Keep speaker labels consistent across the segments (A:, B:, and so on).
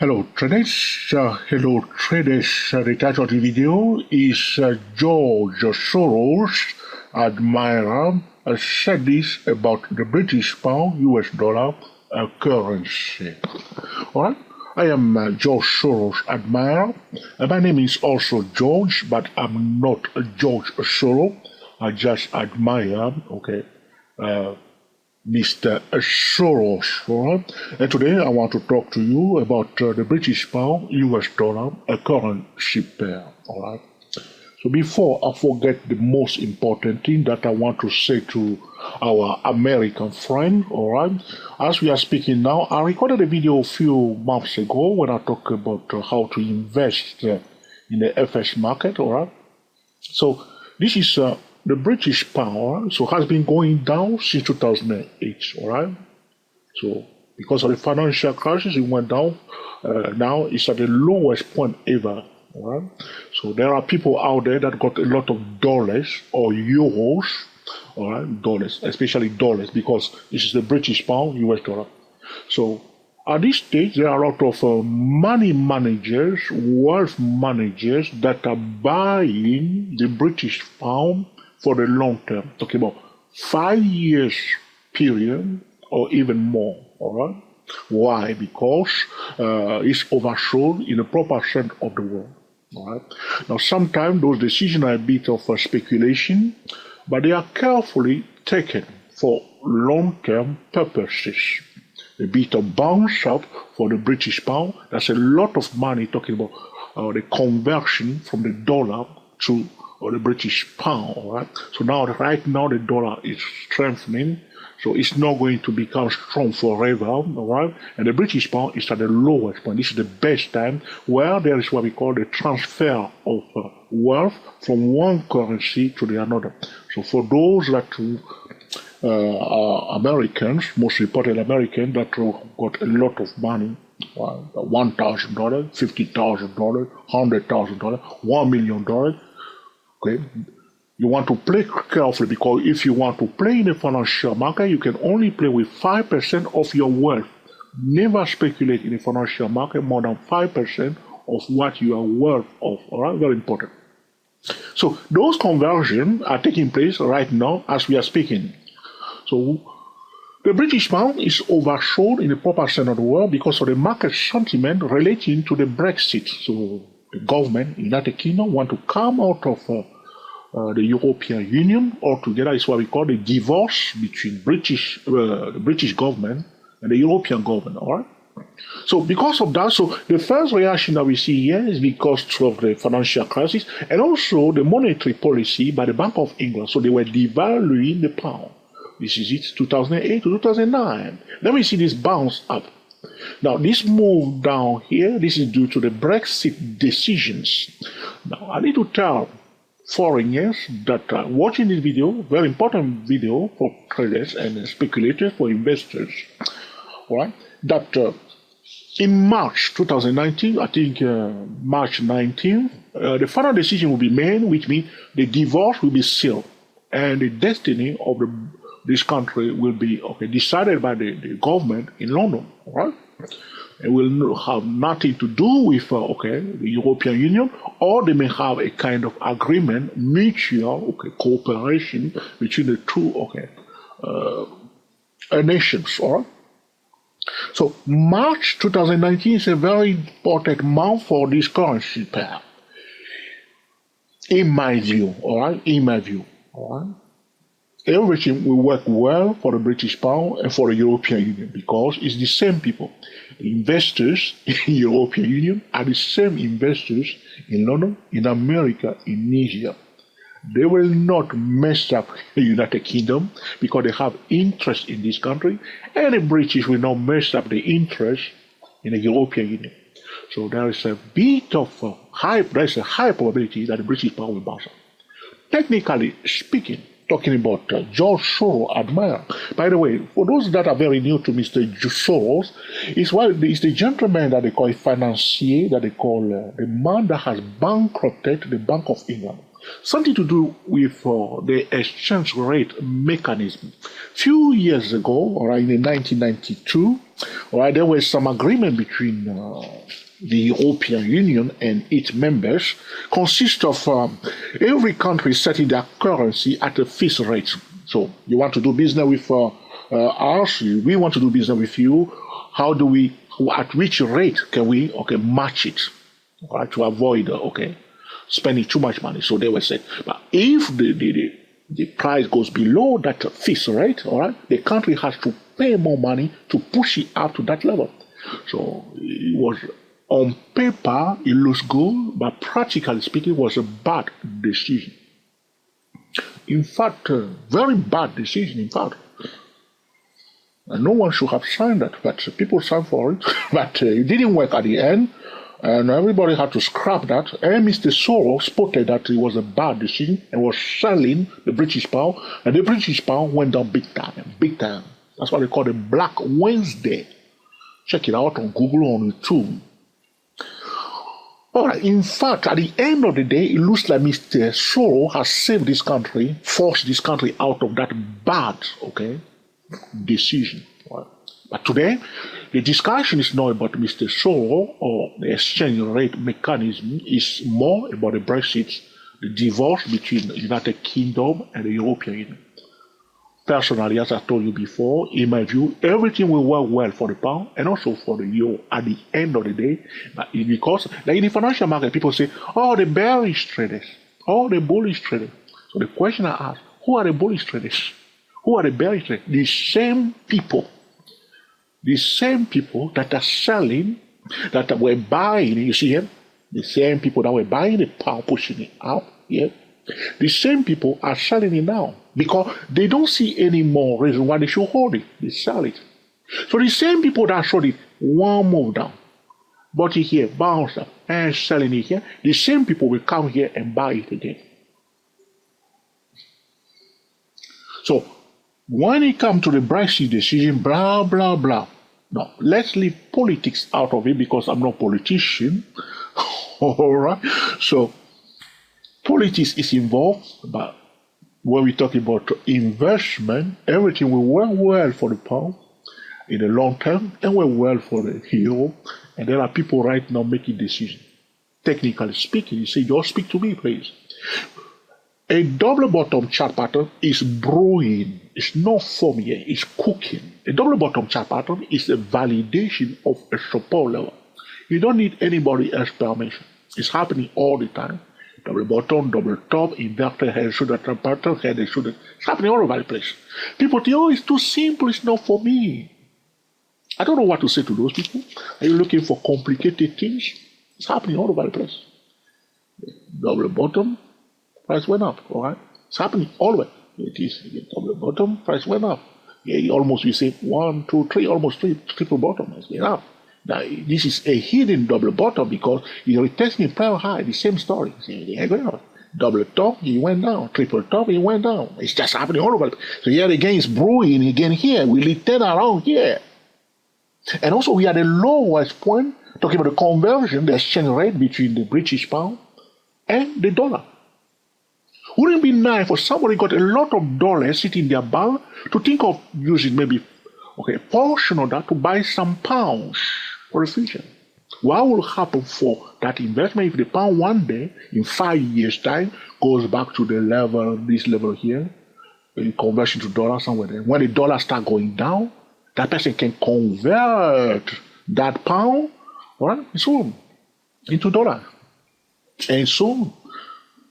A: Hello traders, the title of the video is George Soros, admirer, said this about the British pound, US dollar currency. Alright, I am George Soros, admirer. My name is also George, but I'm not George Soros. I just admire, Mr. Soros. Right? And today I want to talk to you about the British pound, US dollar, a currency pair. All right. So before I forget the most important thing that I want to say to our American friend, all right, as we are speaking now, I recorded a video a few months ago when I talked about how to invest in the FX market, all right. So this is the British pound, so has been going down since 2008, all right? So because of the financial crisis, it went down. Now it's at the lowest point ever, all right? So there are people out there that got a lot of dollars or euros, all right, dollars, especially dollars, because this is the British pound, US dollar. So at this stage, there are a lot of money managers, wealth managers that are buying the British pound for the long term, talking about 5 years period or even more, all right? Why? Because it's oversold in a proper sense of the word, all right? Now, sometimes those decisions are a bit of a speculation, but they are carefully taken for long-term purposes. A bit of bounce up for the British pound, that's a lot of money talking about the conversion from the dollar to the British pound, all right? So now, right now, the dollar is strengthening, so it's not going to become strong forever, all right? And the British pound is at the lowest point. This is the best time where there is what we call the transfer of wealth from one currency to the another. So for those that are Americans, most important Americans that got a lot of money, $1,000, $50,000, $100,000, $1 million. Okay, you want to play carefully, because if you want to play in the financial market, you can only play with 5% of your wealth. Never speculate in the financial market more than 5% of what you are worth of. All right, very important. So those conversions are taking place right now as we are speaking. So the British pound is oversold in the proper sense of the word because of the market sentiment relating to the Brexit. So the government, United Kingdom, want to come out of the European Union altogether. Is what we call the divorce between the British government and the European government. All right. So because of that, so the first reaction that we see here is because of the financial crisis and also the monetary policy by the Bank of England. So they were devaluing the pound. This is it, 2008 to 2009. Then we see this bounce up. Now, this move down here, this is due to the Brexit decisions. Now, I need to tell foreigners that are watching this video, very important video for traders and speculators, for investors, all right, that in March 2019, I think March 19th, the final decision will be made, which means the divorce will be sealed and the destiny of this country will be decided by the government in London, all right? It will have nothing to do with the European Union, or they may have a kind of agreement, mutual cooperation between the two nations, all right? So March 2019 is a very important month for this currency pair, in my view, all right? In my view, all right? Everything will work well for the British pound and for the European Union because it's the same people. The investors in the European Union are the same investors in London, in America, in Asia. They will not mess up the United Kingdom because they have interest in this country, and the British will not mess up the interest in the European Union. So there is a bit of there's a high probability that the British pound will bounce up. Technically speaking, talking about George Soros, admirer. By the way, for those that are very new to Mr. Soros, it's the gentleman that they call a financier, that they call the man that has bankrupted the Bank of England. Something to do with the exchange rate mechanism. Few years ago, or in 1992, All right, there was some agreement between the European Union and its members, consists of every country setting their currency at a fixed rate. So you want to do business with us, we want to do business with you. How do we, at which rate can we, match it, all right, to avoid, spending too much money. So they were saying, but if the price goes below that fixed rate, all right, the country has to pay more money to push it up to that level. So it was, on paper, it looks good, but practically speaking, it was a bad decision. In fact, very bad decision, in fact. And no one should have signed that, but people signed for it. But it didn't work at the end, and everybody had to scrap that. And Mr. Soros spotted that it was a bad decision and was selling the British pound, and the British pound went down big time, big time. That's what they call the Black Wednesday. Check it out on Google or on YouTube. All right, in fact, at the end of the day, it looks like Mr. Soros has saved this country, forced this country out of that bad, decision. Right? But today, the discussion is not about Mr. Soros or the exchange rate mechanism. It's more about the Brexit, the divorce between the United Kingdom and the European Union. Personally, as I told you before, in my view, everything will work well for the pound and also for the euro at the end of the day. But because, like in the financial market, people say, oh, the bearish traders, oh, the bullish traders. So the question I ask, who are the bullish traders? Who are the bearish traders? The same people that are selling, that were buying, you see here, the same people that were buying the pound, pushing it up here, the same people are selling it now because they don't see any more reason why they should hold it. They sell it. So the same people that sold it one move down, bought it here, bounced up, and selling it here, the same people will come here and buy it again. So when it comes to the Brexit decision, blah, blah, blah. No, let's leave politics out of it because I'm not a politician. All right. So politics is involved, but when we talk about investment, everything will work well for the pound in the long term and work well for the euro. And there are people right now making decisions. Technically speaking, you say, just speak to me, please. A double bottom chart pattern is brewing. It's not forming yet, it's cooking. A double bottom chart pattern is a validation of a support level. You don't need anybody else's permission. It's happening all the time. Double bottom, double top, inverted head, shoulder, pattern, head and shoulder. It's happening all over the place. People think, oh, it's too simple, it's not for me. I don't know what to say to those people. Are you looking for complicated things? It's happening all over the place. Double bottom, price went up, all right? It's happening all the way. It is double bottom, price went up. Yeah, almost, we say 1, 2, 3, almost triple bottom, it's been up. Now, this is a hidden double bottom because you're retesting prior high, the same story. Double top, it went down. Triple top, it went down. It's just happening all over. So here again, it's brewing again here. We turn around here. And also, we are the lowest point, talking about the conversion, the exchange rate between the British pound and the dollar. Wouldn't it be nice for somebody got a lot of dollars sitting in their bank to think of using maybe a portion of that to buy some pounds for the future? What will happen for that investment if the pound one day, in 5 years' time, goes back to the level, this level here, in conversion to dollar somewhere there? When the dollar start going down, that person can convert that pound, right, soon into dollar. And soon.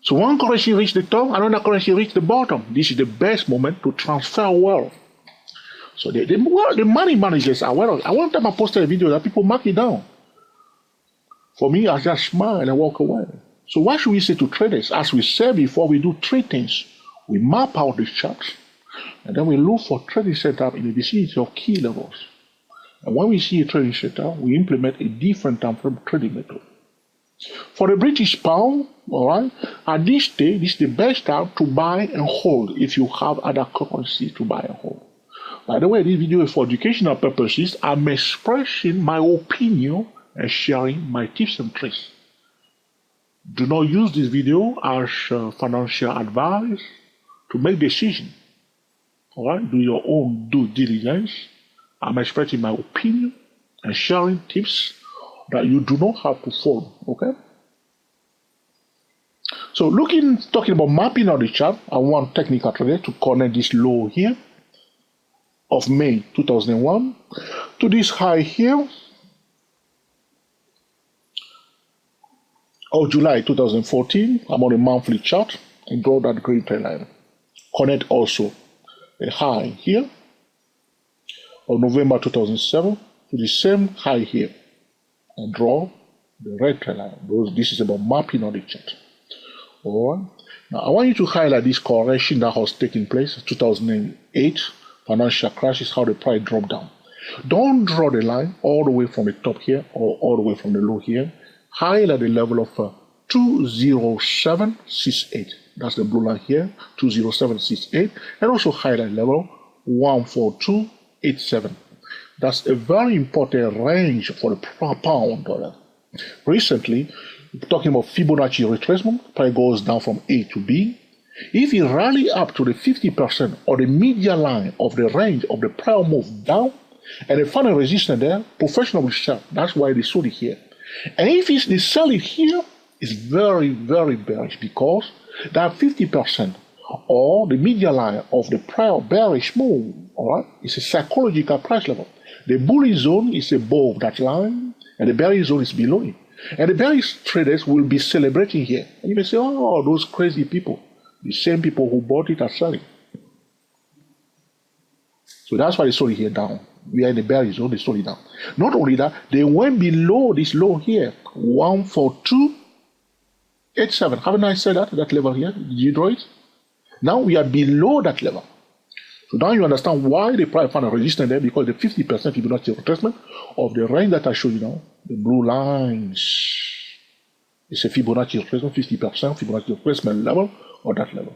A: So one currency reach the top, another currency reach the bottom. This is the best moment to transfer wealth. So the money managers are well. I one time I posted a video that people mark it down. For me, I just smile and walk away. So what should we say to traders? As we said before, we do three things. We map out the charts, and then we look for trading setup in the vicinity of key levels. And when we see a trading setup, we implement a different time frame trading method. For the British pound, all right, at this stage, this is the best time to buy and hold if you have other currencies to buy and hold. By the way, this video is for educational purposes. I'm expressing my opinion and sharing my tips and tricks. Do not use this video as financial advice to make decisions. All right, do your own due diligence I'm expressing my opinion and sharing tips that you do not have to follow. Okay. So talking about mapping out the chart, I want technical trader to connect this low here of May 2001 to this high here of July 2014. I'm on a monthly chart and draw that green trend line. Connect also a high here of November 2007 to the same high here and draw the red trend line. This is about mapping out the chart. All right. Now I want you to highlight this correction that was taking place 2008 financial crisis, how the price dropped down. Don't draw the line all the way from the top here or all the way from the low here. Highlight the level of 20768. That's the blue line here, 20768, and also highlight level 14287. That's a very important range for the pound dollar. Recently, talking about Fibonacci retracement, price goes down from A to B. If it rally up to the 50% or the median line of the range of the prior move down, and they find a resistance there, professional will sell. That's why they sold it here. And if they sell it here, it's very, very bearish because that 50% or the median line of the prior bearish move, all right, is a psychological price level. The bullish zone is above that line, and the bearish zone is below it. And the bearish traders will be celebrating here. And you may say, oh, those crazy people. The same people who bought it are selling. So that's why they sold it here down. We are in the bearish zone, they sold it down. Not only that, they went below this low here, 14287. Haven't I said that level here? Did you draw it? Now we are below that level. So now you understand why the price found a resistance there, because the 50% Fibonacci retracement of the range that I showed you now, the blue lines, it's a Fibonacci retracement, 50% Fibonacci retracement level or that level.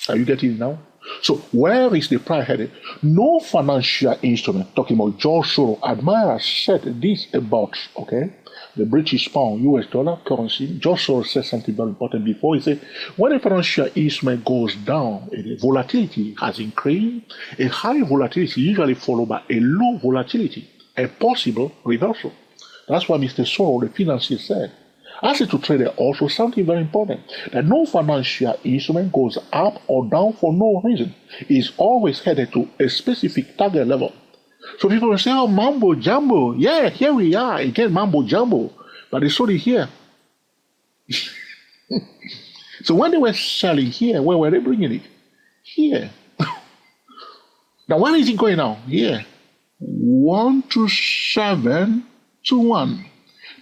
A: Are you getting it now? So where is the price headed? No financial instrument, talking about George Soros, admirers said this about, okay, the British pound, US dollar currency. George Soros said something very important before. He said, when a financial instrument goes down, the volatility has increased. A high volatility usually followed by a low volatility, a possible reversal. That's what Mr. Soros, the financier, said. I said to trader also something very important, that no financial instrument goes up or down for no reason. It's always headed to a specific target level. So people will say, oh, mambo jumbo. Yeah, here we are, again, mambo jumbo. But they sold it here. So when they were selling here, where were they bringing it? Here. Now, where is it going now? Here. 12721.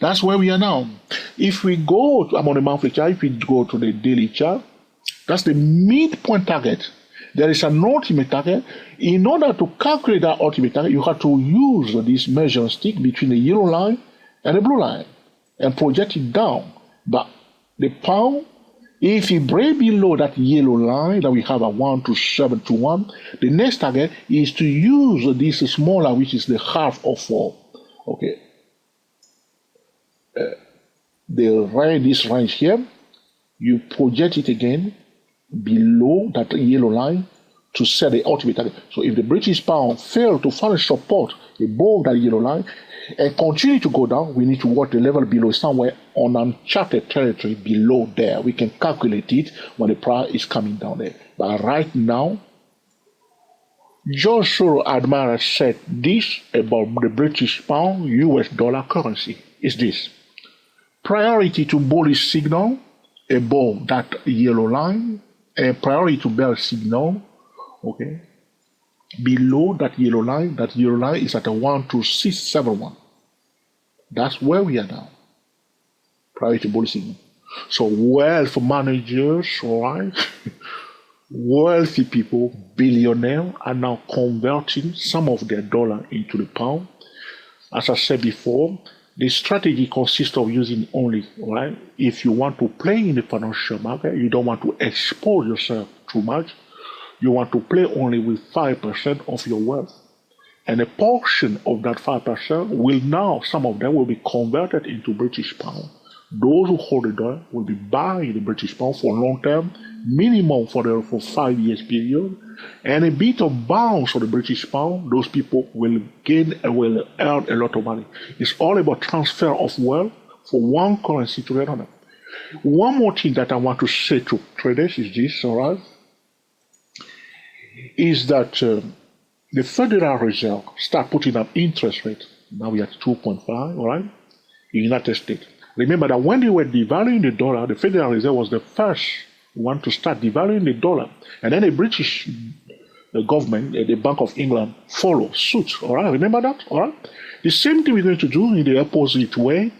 A: That's where we are now. If we go to, I'm on the monthly chart, if we go to the daily chart, that's the midpoint target. There is an ultimate target. In order to calculate that ultimate target, you have to use this measuring stick between the yellow line and the blue line and project it down. But the pound, if it breaks below that yellow line that we have at 12721, the next target is to use this smaller, which is the half of 4. Okay. This range here, you project it again below that yellow line to set the ultimate target. So if the British pound fails to find support above that yellow line and continue to go down, we need to watch the level below, somewhere on uncharted territory below there. We can calculate it when the price is coming down there. But right now, George Soros admirers said this about the British pound US dollar currency is this: priority to bullish signal above that yellow line, and priority to bearish signal, okay, below that yellow line. That yellow line is at a 12671. That's where we are now. Priority bullish signal. So wealth managers, right? Wealthy people, billionaires, are now converting some of their dollar into the pound. As I said before, the strategy consists of using only, right? If you want to play in the financial market, you don't want to expose yourself too much. You want to play only with 5% of your wealth. And a portion of that 5% will now, some of them will be converted into British pound. Those who hold the dollar will be buying the British pound for long term, minimum for 5 years period, and a bit of bounce for the British pound. Those people will will earn a lot of money. It's all about transfer of wealth for one currency to another. One more thing that I want to say to traders is this, all right, is that the Federal Reserve start putting up interest rate. Now we are at 2.5, all right, in the United States. Remember that when they were devaluing the dollar, the Federal Reserve was the first one to start devaluing the dollar. And then the British government, the Bank of England, followed suit. All right, remember that? All right. The same thing we're going to do in the opposite way.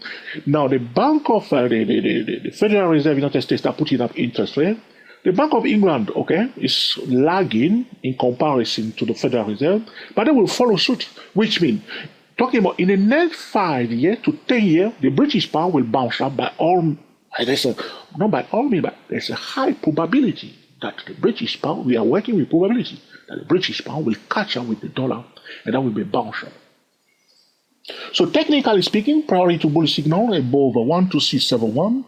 A: Now, the Bank of the Federal Reserve of the United States are putting up interest rate. The Bank of England, okay, is lagging in comparison to the Federal Reserve, but they will follow suit, which means talking about in the next 5 years to 10 years, the British pound will bounce up by all, not by all means, but there's a high probability that the British pound, we are working with probability that the British pound will catch up with the dollar and that will be bounce up. So technically speaking, prior to bullish signal above 12671,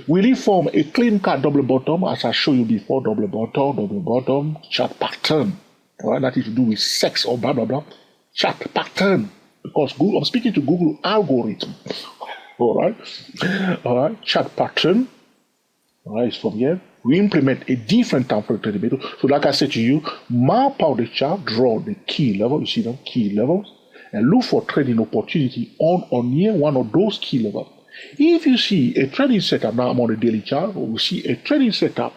A: we will form a clean cut double bottom, as I showed you before, double bottom, chart pattern. All right, that is to do with sex or blah, blah, blah. Chart pattern. Because Google, I'm speaking to Google algorithm. All right, chart pattern. All right, from here, we implement a different time frame trading method. So, like I said to you, map out the chart, draw the key level. You see them key levels, and look for trading opportunity on or near one of those key levels. If you see a trading setup, now I'm on the daily chart, or we see a trading setup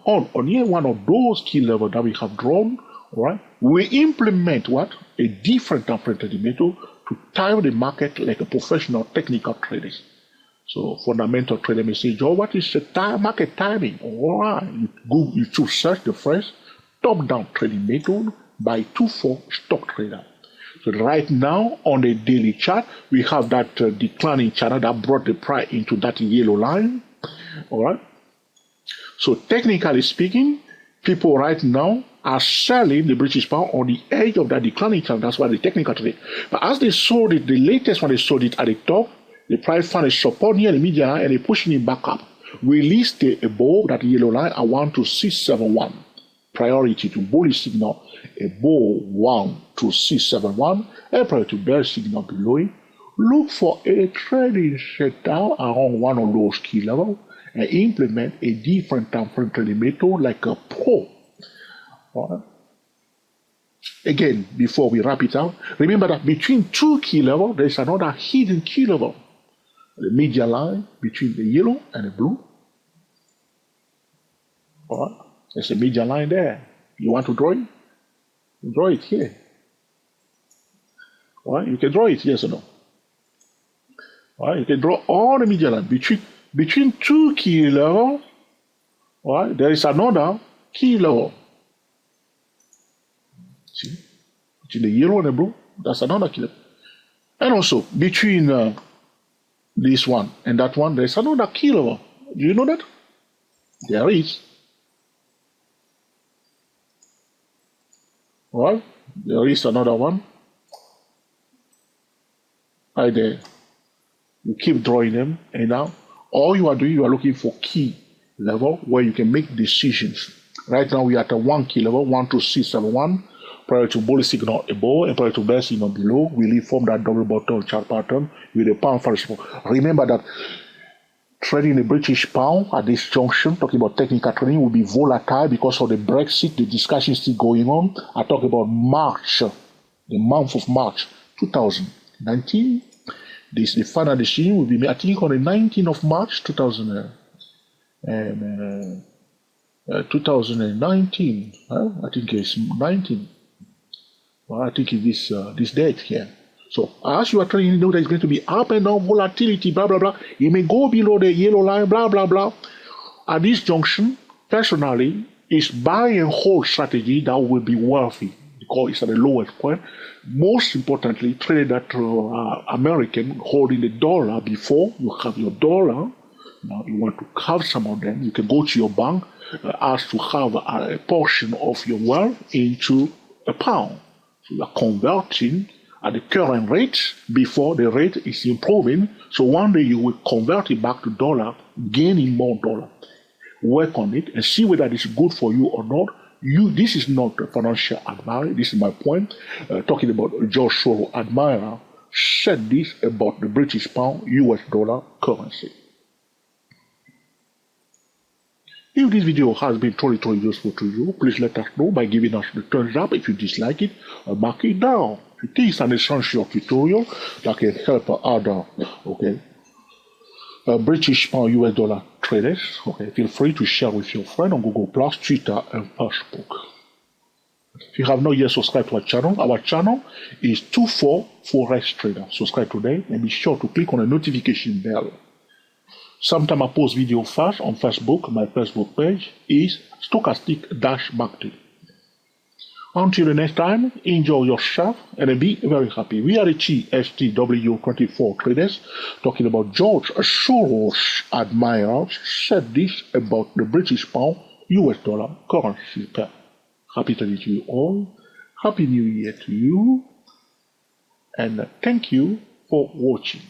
A: on or near one of those key levels that we have drawn, all right, we implement what? A different time frame trading method to time the market like a professional technical trader. So fundamental trader may say, Joe, what is the market timing? All right, you choose search the first top-down trading method by 2-4 stock trader. So right now on the daily chart, we have that declining channel that brought the price into that yellow line. All right. So technically speaking, people right now are selling the British pound on the edge of that declining channel. That's why the technical trade. But as they sold it, the latest one they sold it at the top, the price found a support near the median line and they're pushing it back up. Released above that yellow line at 12671. Priority to bullish signal above 12671 and prior to bearish signal below it. Look for a trading setup around one of those key levels and implement a different time frame trading method like a pro. Right. Again, before we wrap it out, remember that between two key levels, there is another hidden key level. The median line between the yellow and the blue. All right. There's a median line there. You want to draw it? Draw it here. All right. You can draw it, yes or no? All right. You can draw all the median line between two key levels. All right. There is another key level. See, between the yellow and the blue, that's another key level. And also between this one and that one, there's another key level. Do you know that? There is. Well, there is another one. Right there. You keep drawing them, and now all you are doing, you are looking for key level where you can make decisions. Right now we are at a one key level, 12671. Prior to bullish signal above and prior to bearish signal below, we will form that double bottom chart pattern with a pound for support. Remember that trading the British pound at this junction, talking about technical trading, will be volatile because of the Brexit, the discussion is still going on. I talk about March, the month of March 2019. The final decision will be made, I think, on the 19th of March 2019. I think it's 19. Well, I think it's this date here. So as you are trading, you know there's going to be up and down volatility, blah, blah, blah. You may go below the yellow line, blah, blah, blah. At this junction, personally, it's buy and hold strategy that will be worthy because it's at the lowest point. Most importantly, trade that American holding the dollar before you have your dollar. Now you want to have some of them. You can go to your bank, ask to have a portion of your wealth into a pound. So you are converting at the current rate before the rate is improving. So one day you will convert it back to dollar, gaining more dollar. Work on it and see whether it's good for you or not. This is not a financial advice. This is my point. Talking about George Soros admirer said this about the British pound, US dollar currency. If this video has been truly useful to you, please let us know by giving us the thumbs up. If you dislike it, mark it down. If it is an essential tutorial that can help other, British pound US dollar traders, feel free to share with your friend on Google+, Twitter, and Facebook. If you have not yet subscribed to our channel is 24 Forex Trader. Subscribe today and be sure to click on the notification bell. Sometimes I post video fast on Facebook. My Facebook page is stochastic-market. Until the next time, enjoy yourself and be very happy. We are the TSTW24 traders talking about George Soros admirers said this about the British pound US dollar currency pair. Happy to meet you all. Happy New Year to you. And thank you for watching.